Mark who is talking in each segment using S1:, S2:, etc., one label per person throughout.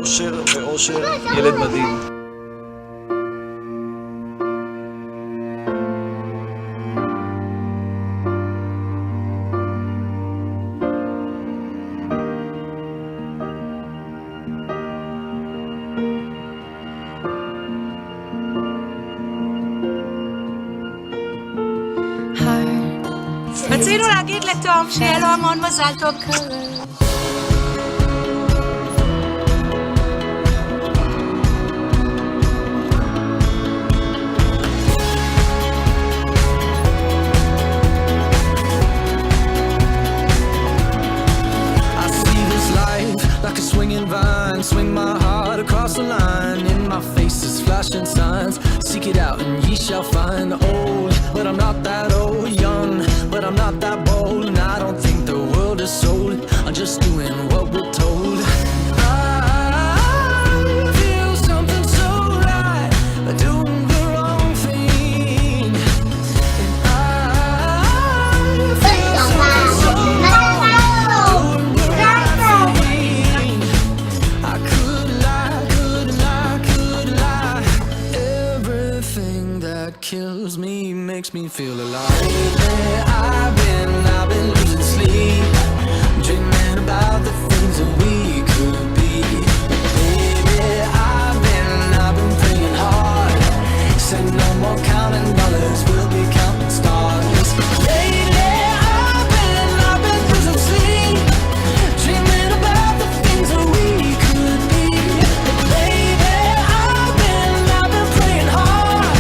S1: אושר ואושר, ילד מדהים.
S2: רצינו להגיד לתום שיהיה לו המון מזל טוב.
S3: Like a swinging vine, swing my heart across the line. In my face is flashing signs. Seek it out and ye shall find. Old, but I'm not that old. Young, but I'm not that bold. And I don't think the world is sold. I'm just doing what we're told. I feel something so right, doing the wrong thing. And I feel something so right, doing the right thing. I could lie. Everything that kills me makes me feel alive. Lately I've been losing sleep, dreaming about the things that we could be. Baby, I've been praying hard. Said no more counting dollars, we'll be counting stars. Lately I've been losing sleep, dreaming about the things that we could be. Baby, I've been praying hard.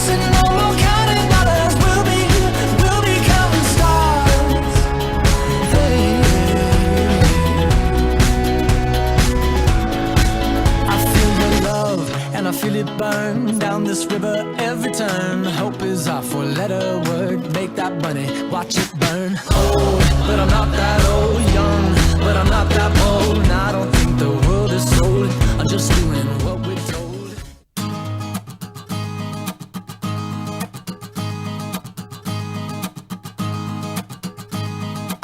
S3: Said no more counting dollars, we'll be counting stars. I feel your love and I feel it burn down this river every turn. Hope is our four-letter word. Make that money, watch it burn. Old, but I'm not that old. Young, but I'm not that bold. And I don't think the world is sold. I'm just doing what we're told.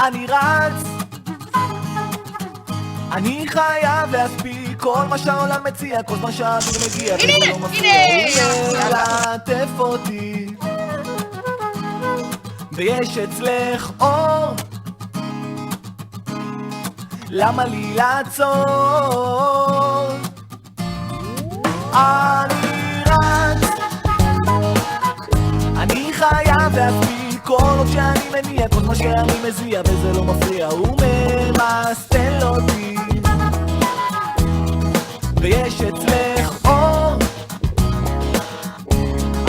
S4: אני רץ, אני חייב להספיק כל מה שהעולם מציע, כל מה שהאוויר מגיע, וזה לא מפריע, הוא מלטף אותי, ויש אצלך אור, למה לי לעצור? אני רץ, אני חייב להספיק כל עוד שאני מניע, כל מה שאני מזיע, וזה לא מפריע, הוא ממסטל אותי, ויש אצלך אור,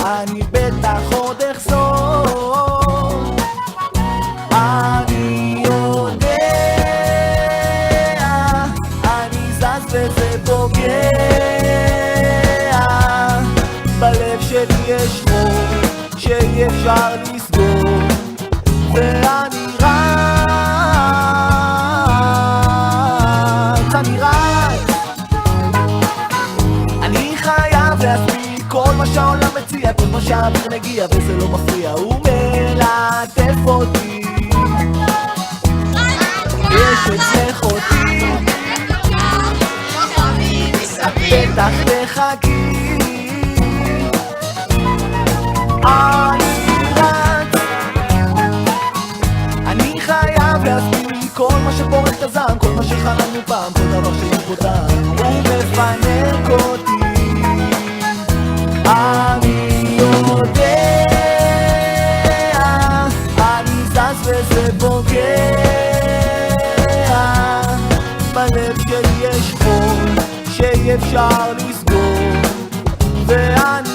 S4: אני בטח עוד אחזור. אני יודע, אני זז וזה פוגע, בלב שלי יש חור שאי אפשר לסגור, ואני רץ, אני חייב להספיק כל מה שהעולם מציע, כל מה שהאוויר מגיע, וזה לא מפריע, הוא מלטף אותי, יש אצלך אותי, את בטח תחכי, אני רץ, אני חייב להספיק כל מה שפורק את הזעם, כל מה שחלמנו פעם, כל דבר שיש בו טעם, הוא מפנק אותי, אני יודע, אני זז וזה פוגע, בלב שלי יש חור שאי אפשר לסגור, ואני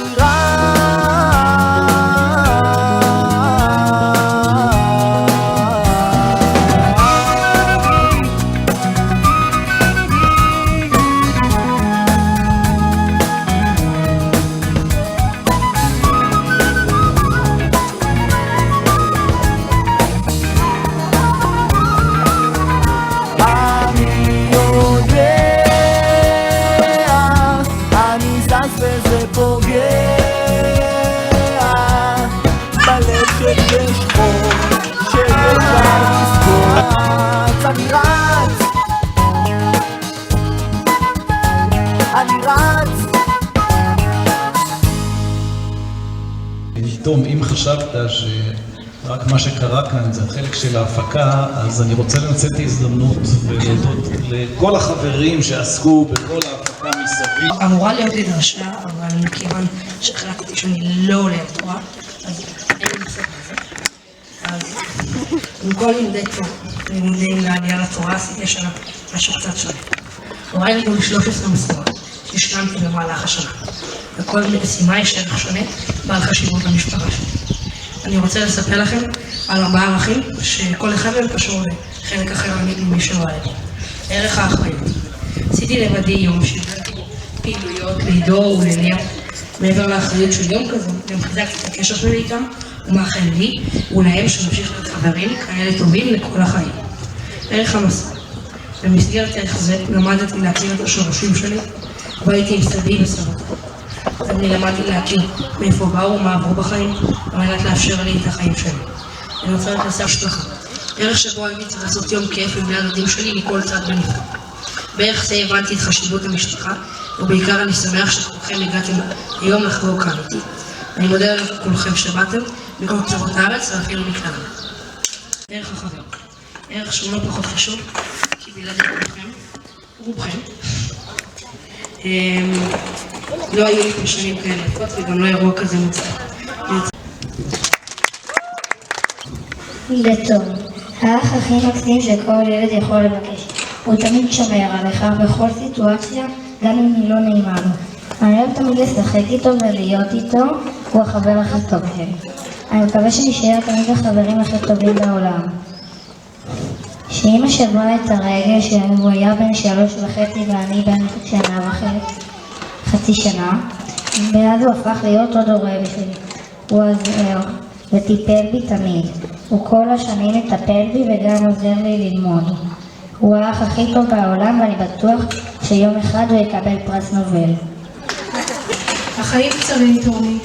S1: חשבת שרק מה שקרה כאן זה החלק של ההפקה, אז אני רוצה לנצל את ההזדמנות ולהודות לכל החברים שעסקו בכל ההפקה מסביב.
S2: אמורה להיות לי דרשה, אבל מכיוון שהחלטתי שאני לא עולה לתורה, אז אין לי מספר בזה. אז עם כל לימודי תורה, לימודים לעלייה לתורה, עשיתי השנה משהו קצת שונה. הוריי לימדו לי 13 מסורות שהשלמתי במהלך השנה. לכל משימה יש ערך שונה בעל חשיבות למשפחה שלי. אני רוצה לספר לכם על 4 ערכים שכל אחד מהם קשור לחלק אחר ממי שרואה לי. ערך האחריות. עשיתי לבדי יום שהבאתי פעילויות לעידו ולליה. מעבר לאחריות של יום כזה, גם חיזקתי את הקשר שלי איתם, ומאחל לי ולהם שנמשיך להיות חברים כאלה טובים לכל החיים. ערך המסע. במסגרת ערך זה למדתי להכיר את השורשים שלי, והייתי עם סבי וסבתי. אני למדתי להכיר מאיפה באו ומה עברו בחיים, על מנת לאפשר לי את החיים שלי. אני רוצה לקנסה השלכה. ערך שבו הייתי צריך לעשות יום כיף עם בני הדודים שלי מכל צד בנפרד. בערך זה הבנתי את חשיבות המשפחה, ובעיקר אני שמח שכולכם הגעתם היום לחגוג כאן איתי. אני מודה לכולכם שבאתם, מכל קצוות הארץ ואפילו מכאן. ערך החבר. ערך שהוא לא פחות חשוב, כי בלעדי רובכם, לא היו לי פרשנים כאלה יפות וגם לא אירוע כזה מוצלח.
S5: לטוב, האח הכי מקסים שכל ילד יכול לבקש. הוא תמיד שומר עליך בכל סיטואציה, גם אם היא לא נעימה לו. אני אוהב תמיד לשחק איתו ולהיות איתו, הוא החבר הכי טוב שלי. אני מקווה שנשאר תמיד החברים הכי טובים בעולם. שאמא שברה את הרגל שהוא היה בן 3.5 ואני בן 1.5 שנה, ואז הוא הפך להיות עוד הורה בשבילי. הוא עזר וטיפל בי תמיד. הוא כל השנים מטפל בי וגם עוזר לי ללמוד. הוא האח הכי טוב בעולם ואני בטוח שיום אחד הוא יקבל פרס נובל.
S6: החיים קצרים תורמי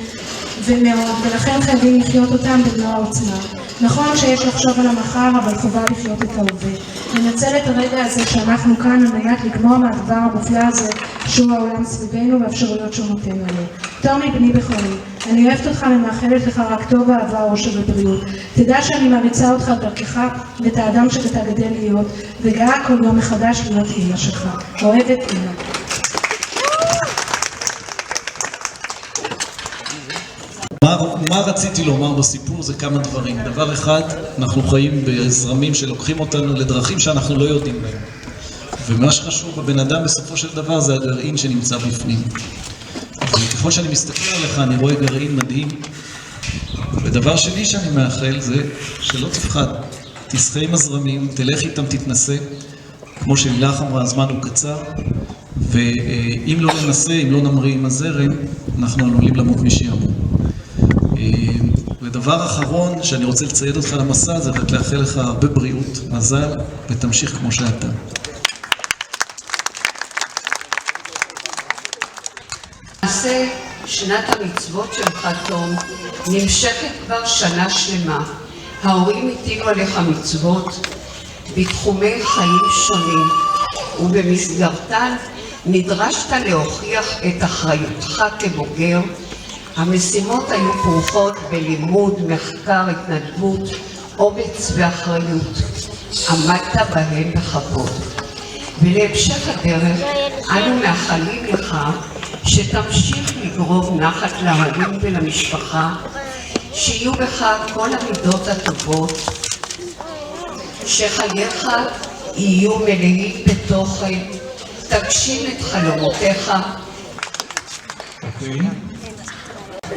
S6: ומאוד, ולכן חייבים לחיות אותם במלוא העוצמה. נכון שיש לחשוב על המחר, אבל חובה לחיות את ההווה. ננצל את הרגע הזה שאנחנו כאן על מנת לגמור מהדבר המופלא הזה שהוא העולם סביבנו והאפשרויות שהוא נותן לנו. תומי בני בכורי, אני אוהבת אותך ומאחלת לך רק טוב, אהבה, אושר ובריאות. תדע שאני מעריצה אותך דרכך ואת האדם שאתה גדל להיות, וגאה כל יום מחדש להיות אמא שלך. אוהבת אמא.
S1: מה רציתי לומר בסיפור זה כמה דברים. דבר אחד, אנחנו חיים בזרמים שלוקחים אותנו לדרכים שאנחנו לא יודעים בהם. ומה שחשוב בבן אדם בסופו של דבר זה הגרעין שנמצא בפנים. וככל שאני מסתכל עליך אני רואה גרעין מדהים. ודבר שני שאני מאחל זה שלא תפחד. תשחה עם הזרמים, תלך איתם, תתנסה. כמו שלילך אמרה, הזמן הוא קצר. ואם לא ננסה, אם לא נמריא עם הזרם, אנחנו עלולים למות משעמום. ודבר אחרון שאני רוצה לצייד אותך למסע זה רק לאחל לך הרבה בריאות, מזל, ותמשיך כמו שאתה.
S7: למעשה, שנת המצוות שלך תום נמשכת כבר שנה שלמה. ההורים הטילו עליך מצוות בתחומי חיים שונים, ובמסגרתן נדרשת להוכיח את אחריותך כבוגר. המשימות היו כרוכות בלימוד, מחקר, התנדבות, אומץ ואחריות. עמדת בהן בכבוד. ולהמשך הדרך אנו מאחלים לך שתמשיך לגרום נחת להורים ולמשפחה, שיהיו בך כל המידות הטובות, שחייך יהיו מלאים בתוכן, תגשים את חלומותיך.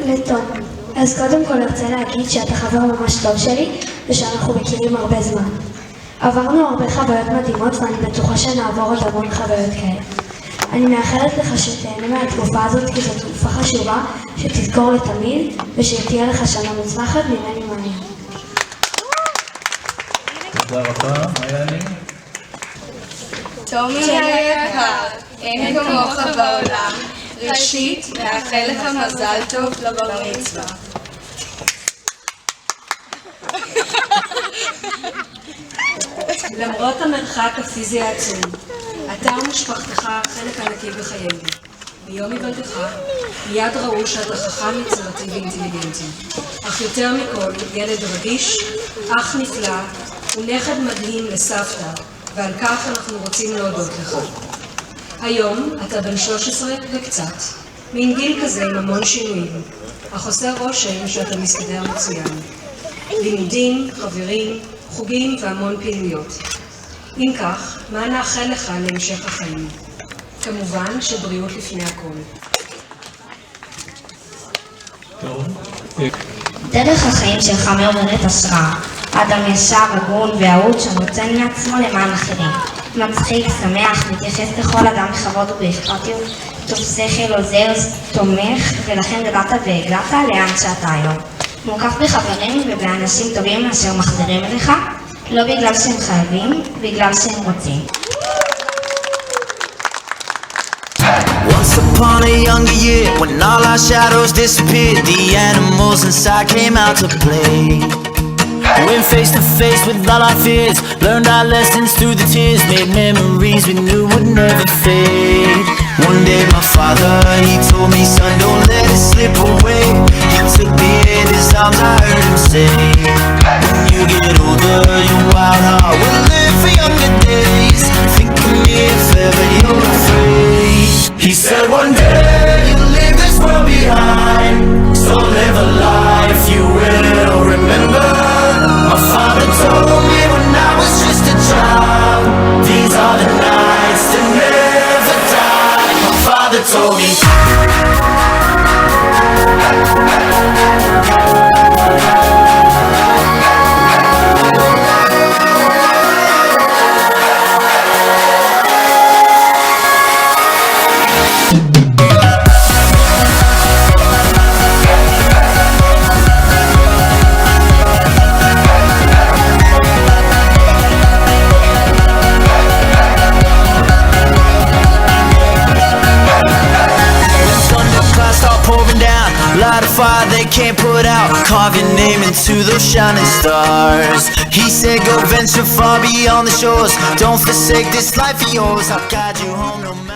S5: לטוב, אז קודם כל ארצה להגיד שאתה חבר ממש טוב שלי ושאנחנו מכירים הרבה זמן. עברנו הרבה חוויות מדהימות ואני בטוחה שנעבור עוד המון חוויות כאלה. אני מאחלת לך שתהנה מהתקופה הזאת כי זו תקופה חשובה שתזכור לתמיד ושתהיה לך שנה מוצלחת ממני מעניין.
S1: תודה רבה, מה יעני?
S8: תומי היקר, אין כמוך בעולם. ראשית, מאחל לך מזל טוב לבר מצווה.
S2: למרות המרחק הפיזי העצום, אתה ומשפחתך חלק ענקי בחיינו.
S9: ביום היוולדך מיד ראו שאתה חכם, יצירתי ואינטליגנטי. אך יותר מכל, ילד רגיש, אח נפלא ונכד מדהים לסבתא, ועל כך אנחנו רוצים להודות לך. היום אתה בן 13 וקצת, מין גיל כזה עם המון שינויים, אך עושה רושם שאתה מסתדר מצוין. לימודים, חברים, חוגים והמון פעילויות. אם כך, מה נאחל לך להמשך החיים? כמובן שבריאות לפני הכל.
S10: דרך החיים שלך מעוררת השראה. אדם ישר, הגון ואהוד שנותן מעצמו למען אחרים. מצחיק, שמח, מתייחס לכל אדם בכבוד ובאכפתיות, טוב שכל, עוזר, תומך, ולכן גדלת והגעת לאן שאתה היום. מוקף בחברים ובאנשים טובים אשר מחזירים אליך, לא בגלל שהם חייבים, בגלל שהם רוצים.
S3: Once upon a younger year, when all our shadows disappeared, the animals inside came out to play. Went face to face with all our fears, learned our lessons through the tears, made memories we knew would never fade. One day my father, he told me, son, don't let it slip away. He took me in his arms, I heard him say, when you get older, your wild heart will live for younger days. Think of me if ever you're afraid. He said one day you'll leave this world behind, so live a life you will remember. My father told me when I was just a child, these are the nights that never die. My father told me. Light a fire they can't put out, carve your name into those shining stars. He said go venture far beyond the shores, don't forsake this life of yours, I'll guide you home no matter